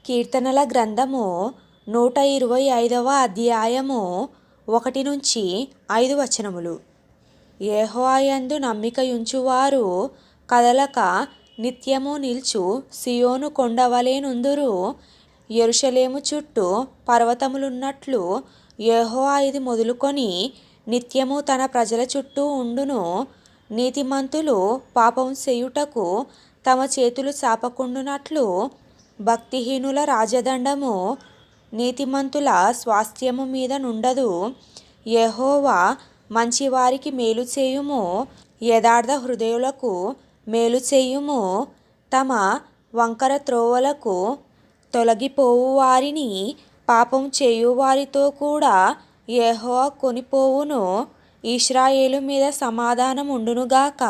కీర్తనల గ్రంథము 125వ అధ్యాయము 1-5 వచనములు. యెహోవాయందు నమ్మికయుంచువారు కదలక నిత్యము నిల్చు సియోను కొండవలె నుందురు. యెరూషలేము చుట్టూ పర్వతములున్నట్లు యెహోవా ఇది మొదలుకొని నిత్యము తన ప్రజల చుట్టూ ఉండును. నీతిమంతులు పాపము చేయుటకు తమ చేతులు చాపకుండునట్లు భక్తిహీనుల రాజదండము నీతిమంతుల స్వాస్థ్యము మీద నుండదు. యెహోవా మంచివారికి మేలు చేయుము, యథార్థ హృదయులకు మేలు చేయుము. తమ వంకర త్రోవలకు తొలగిపోవు వారిని పాపము చేయువారితో కూడా యెహోవా కొనిపోవును. ఇశ్రాయేలు మీద సమాధానముండునుగాక.